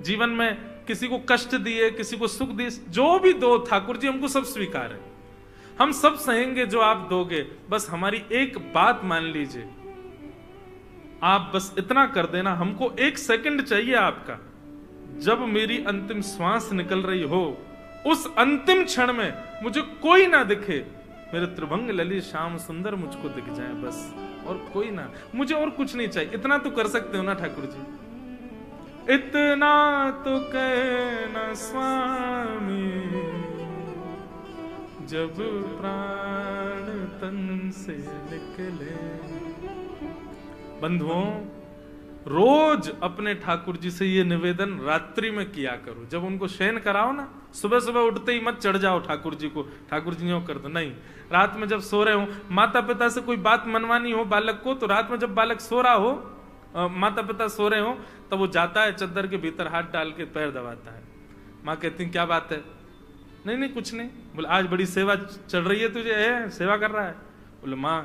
जीवन में किसी को कष्ट दिए, किसी को सुख दिए, जो भी दो ठाकुर जी हमको सब स्वीकार है, हम सब सहेंगे जो आप दोगे। बस हमारी एक बात मान लीजिए, आप बस इतना कर देना, हमको 1 सेकंड चाहिए आपका। जब मेरी अंतिम श्वास निकल रही हो, उस अंतिम क्षण में मुझे कोई ना दिखे, मेरे त्रिभंग ललित श्याम सुंदर मुझको दिख जाए बस, और कोई ना, मुझे और कुछ नहीं चाहिए। इतना तो कर सकते हो ना ठाकुर जी? इतना तो कहना स्वामी, जब प्राण तन से निकले। बंधुओं, रोज अपने ठाकुर जी से ये निवेदन रात्रि में किया करो। जब उनको शयन कराओ ना, सुबह सुबह उठते ही मत चढ़ जाओ ठाकुर जी को, ठाकुर जी यूं कर दो, नहीं। रात में जब सो रहे हो, माता पिता से कोई बात मनवानी हो बालक को, तो रात में जब बालक सो रहा हो, माता पिता सो रहे हो, तब वो जाता है चद्दर के भीतर हाथ डाल के पैर दबाता है। माँ कहती क्या बात है? नहीं नहीं कुछ नहीं। बोले आज बड़ी सेवा चल रही है तुझे, है सेवा कर रहा है? बोले माँ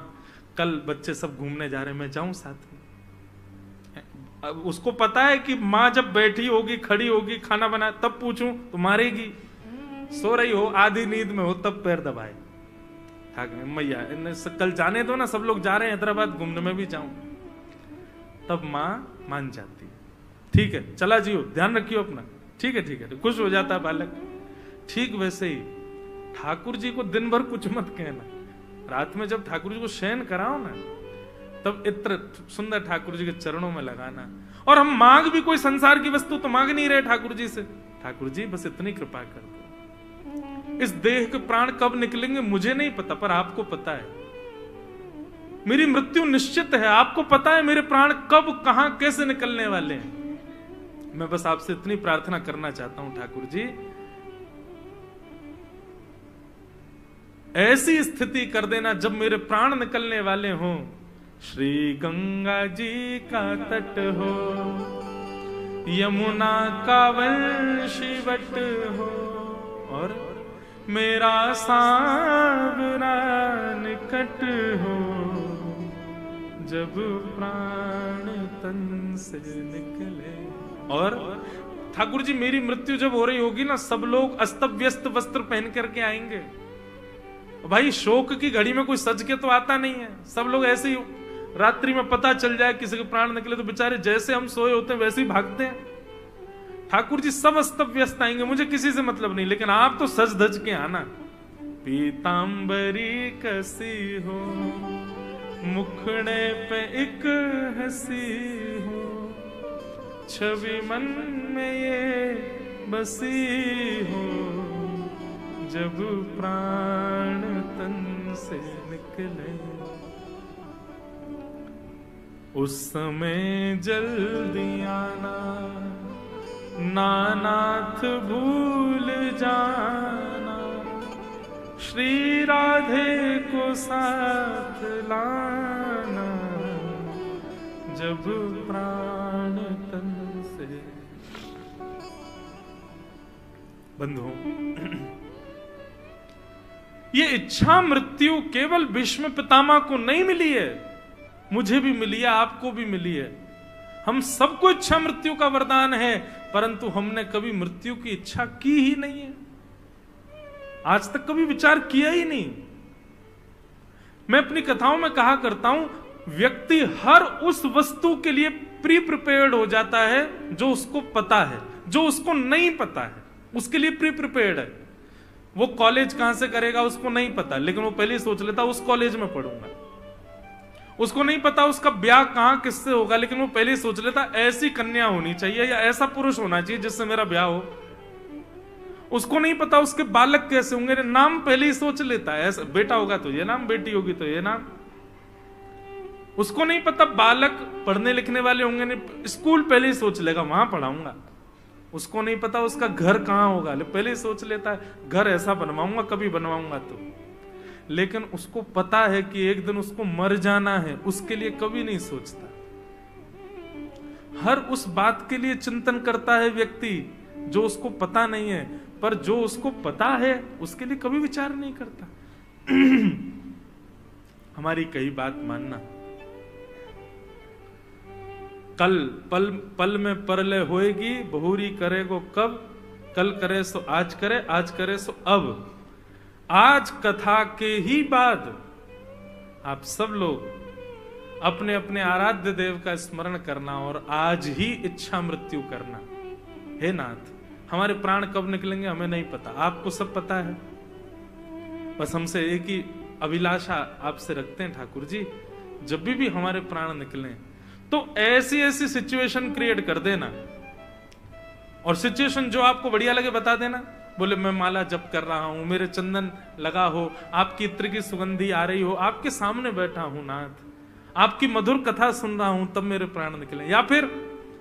कल बच्चे सब घूमने जा रहे हैं, मैं जाऊं साथ में? अब उसको पता है कि माँ जब बैठी होगी, खड़ी होगी, खाना बना, तब पूछूं तो मारेगी। सो रही हो, आधी नींद में हो, तब पैर दबाए। मैया कल जाने दो ना, सब लोग जा रहे हैं हैदराबाद घूमने, में भी जाऊं। तब माँ मान जाती है, ठीक है चला जियो, ध्यान रखियो अपना, ठीक है, खुश हो जाता है बालक। ठीक वैसे ही ठाकुर जी को दिन भर कुछ मत कहना, रात में जब ठाकुर जी को शयन कराओ ना, तब इत्र सुंदर ठाकुर जी के चरणों में लगाना। और हम मांग भी कोई संसार की वस्तु तो मांग नहीं रहे ठाकुर जी से, ठाकुर जी बस इतनी कृपा कर दो। इस देह के प्राण कब निकलेंगे मुझे नहीं पता, पर आपको पता है। मेरी मृत्यु निश्चित है, आपको पता है मेरे प्राण कब कहां कैसे निकलने वाले हैं। मैं बस आपसे इतनी प्रार्थना करना चाहता हूं ठाकुर जी, ऐसी स्थिति कर देना जब मेरे प्राण निकलने वाले हों, श्री गंगा जी का तट हो, यमुना का वंशीवट हो, और मेरा सांवरा निकट हो, जब प्राण तन से निकले। और ठाकुर जी मेरी मृत्यु जब हो रही होगी ना, सब लोग अस्त व्यस्त वस्त्र पहन करके आएंगे। भाई शोक की घड़ी में कोई सज के तो आता नहीं है, सब लोग ऐसे ही रात्रि में पता चल जाए किसी के प्राण निकले तो बेचारे जैसे हम सोए होते हैं वैसे ही भागते हैं। ठाकुर जी सब अस्त व्यस्त आएंगे, मुझे किसी से मतलब नहीं, लेकिन आप तो सज धज के आना। पीतांबरी कसी हो, मुखड़े पे एक हंसी हो, छवि मन में ये बसी हो, जब प्राण तन से निकले। उस समय जल्दी आना, नानाथ भूल जाना, श्री राधे को साथ लाना, जब प्राण तन से। बंधुओं, ये इच्छा मृत्यु केवल भीष्म पितामह को नहीं मिली है, मुझे भी मिली है, आपको भी मिली है। हम सबको इच्छा मृत्यु का वरदान है, परंतु हमने कभी मृत्यु की इच्छा की ही नहीं है, आज तक कभी विचार किया ही नहीं। मैं अपनी कथाओं में कहा करता हूं, व्यक्ति हर उस वस्तु के लिए प्री प्रिपेयर्ड हो जाता है जो उसको पता है, जो उसको नहीं पता है उसके लिए प्री प्रिपेयर्ड है। वो कॉलेज कहां से करेगा उसको नहीं पता, लेकिन वो पहले ही सोच लेता उस कॉलेज में पढ़ूंगा। उसको नहीं पता उसका ब्याह कहां किससे होगा, लेकिन वो पहले ही सोच लेता ऐसी कन्या होनी चाहिए या ऐसा पुरुष होना चाहिए जिससे मेरा ब्याह हो। उसको नहीं पता उसके बालक कैसे होंगे, नाम पहले ही सोच लेता है, ऐसा बेटा होगा तो ये नाम, बेटी होगी तो ये नाम। उसको नहीं पता बालक पढ़ने लिखने वाले होंगे, नहीं स्कूल पहले ही सोच लेगा वहां पढ़ाऊंगा। उसको नहीं पता उसका घर कहां होगा, पहले ही सोच लेता है घर ऐसा बनवाऊंगा कभी बनवाऊंगा तो। लेकिन उसको पता है कि एक दिन उसको मर जाना है, उसके लिए कभी नहीं सोचता। हर उस बात के लिए चिंतन करता है व्यक्ति जो उसको पता नहीं है, पर जो उसको पता है उसके लिए कभी विचार नहीं करता। हमारी कई बात मानना। कल पल पल में परलय होएगी, बहुरी करेगो कब, कल करे सो आज करे, आज करे सो अब। आज कथा के ही बाद आप सब लोग अपने अपने आराध्य देव का स्मरण करना और आज ही इच्छा मृत्यु करना। हे नाथ, हमारे प्राण कब निकलेंगे हमें नहीं पता, आपको सब पता है। बस हमसे एक ही अभिलाषा आपसे रखते हैं ठाकुर जी, जब भी हमारे प्राण निकले तो ऐसी ऐसी सिचुएशन क्रिएट कर देना, और सिचुएशन जो आपको बढ़िया लगे बता देना। बोले मैं माला जप कर रहा हूं, मेरे चंदन लगा हो, आपकी इत्र की सुगंधी आ रही हो, आपके सामने बैठा हूं नाथ, आपकी मधुर कथा सुन रहा हूं, तब मेरे प्राण निकले। या फिर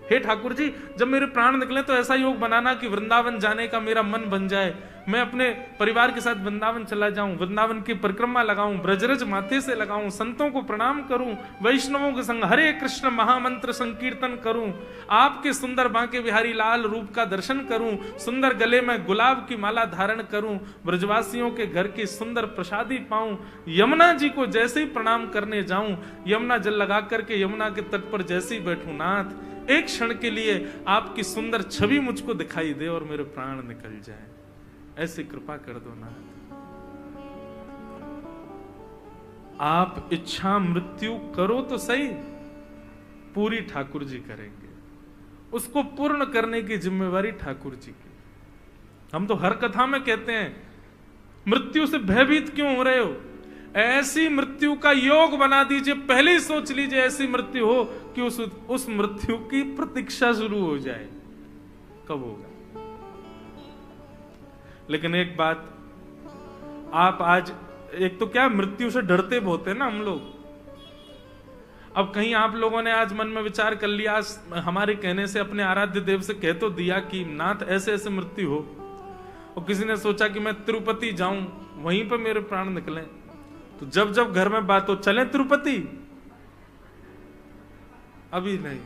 हे ठाकुर जी, जब मेरे प्राण निकले तो ऐसा योग बनाना कि वृंदावन जाने का मेरा मन बन जाए, मैं अपने परिवार के साथ वृंदावन चला जाऊं, वृंदावन की परिक्रमा लगाऊं, ब्रजरज माथे से लगाऊं, संतों को प्रणाम करूं, वैष्णवों के संग हरे कृष्ण महामंत्र संकीर्तन करूं, आपके सुंदर बांके बिहारी लाल रूप का दर्शन करूं, सुंदर गले में गुलाब की माला धारण करूं, ब्रजवासियों के घर की सुंदर प्रसादी पाऊं, यमुना जी को जैसे ही प्रणाम करने जाऊं, यमुना जल लगा करके यमुना के तट पर जैसे ही बैठूं नाथ, एक क्षण के लिए आपकी सुंदर छवि मुझको दिखाई दे और मेरे प्राण निकल जाए, ऐसी कृपा कर दो नाथ। आप इच्छा मृत्यु करो तो सही, पूरी ठाकुर जी करेंगे, उसको पूर्ण करने की जिम्मेवारी ठाकुर जी की। हम तो हर कथा में कहते हैं मृत्यु से भयभीत क्यों हो रहे हो, ऐसी मृत्यु का योग बना दीजिए, पहले ही सोच लीजिए ऐसी मृत्यु हो कि उस मृत्यु की प्रतीक्षा शुरू हो जाए, कब होगा। लेकिन एक बात, आप आज एक तो क्या मृत्यु से डरते बहुत है ना हम लोग। अब कहीं आप लोगों ने आज मन में विचार कर लिया, हमारे कहने से अपने आराध्य देव से कह तो दिया कि नाथ ऐसे ऐसे मृत्यु हो, और किसी ने सोचा कि मैं तिरुपति जाऊं, वहीं पर मेरे प्राण निकले, तो जब जब घर में बात हो चलें तिरुपति, अभी नहीं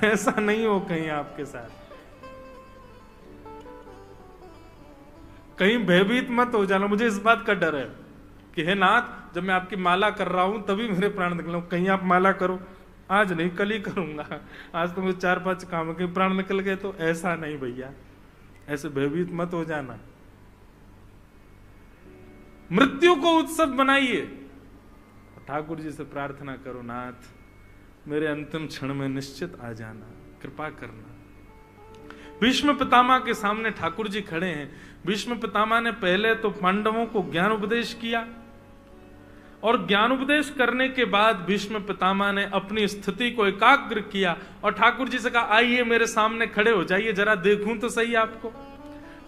ऐसा नहीं हो कहीं आपके साथ, कहीं भयभीत मत हो जाना। मुझे इस बात का डर है कि हे नाथ, जब मैं आपकी माला कर रहा हूं तभी मेरे प्राण निकले, कहीं आप माला करो, आज नहीं कल ही करूंगा, आज तो मुझे 4-5 काम है, कहीं प्राण निकल गए तो। ऐसा नहीं भैया, ऐसे भयभीत मत हो जाना। मृत्यु को उत्सव बनाइए, ठाकुर जी से प्रार्थना करो नाथ मेरे अंतिम क्षण में निश्चित आ जाना, कृपा करना। भीष्म पितामह के सामने ठाकुर जी खड़े हैं। भीष्म पितामह ने पहले तो पांडवों को ज्ञान उपदेश किया, और ज्ञान उपदेश करने के बाद भीष्म पितामह ने अपनी स्थिति को एकाग्र किया और ठाकुर जी से कहा आइए मेरे सामने खड़े हो जाइए, जरा देखूं तो सही आपको।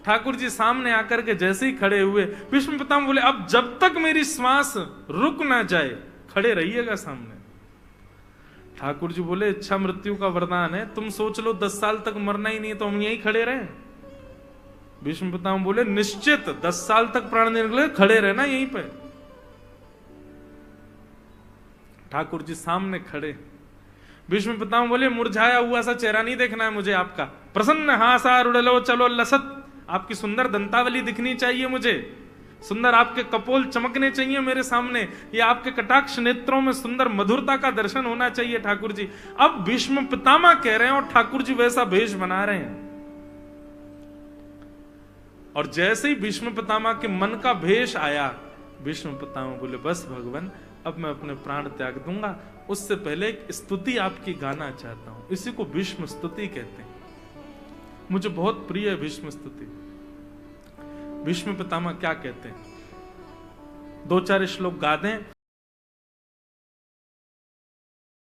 ठाकुर जी सामने आकर के जैसे ही खड़े हुए, भीष्म पितामह बोले अब जब तक मेरी श्वास रुक ना जाए खड़े रहिएगा सामने। ठाकुर जी बोले इच्छा मृत्यु का वरदान है, तुम सोच लो 10 साल तक मरना ही नहीं है तो हम यहीं खड़े रहे। भीष्म पितामह बोले निश्चित 10 साल तक प्राण नहीं निकले, खड़े रहना यहीं पे। ठाकुर जी सामने खड़े। भीष्म पितामह बोले मुरझाया हुआ सा चेहरा नहीं देखना है मुझे आपका, प्रसन्न हासा रुड़लो चलो लसत, आपकी सुंदर दंतावली दिखनी चाहिए मुझे, सुंदर आपके कपोल चमकने चाहिए मेरे सामने, ये आपके कटाक्ष नेत्रों में सुंदर मधुरता का दर्शन होना चाहिए ठाकुर जी। अब भीष्म पितामह कह रहे हैं और ठाकुर जी वैसा भेष बना रहे हैं। और जैसे ही भीष्म पितामह के मन का भेष आया, भीष्म पितामह बोले बस भगवान अब मैं अपने प्राण त्याग दूंगा, उससे पहले एक स्तुति आपकी गाना चाहता हूं। इसी को भीष्म स्तुति कहते हैं, मुझे बहुत प्रिय है भीष्म स्तुति। भीष्म पितामह क्या कहते हैं, 2-4 श्लोक गा दें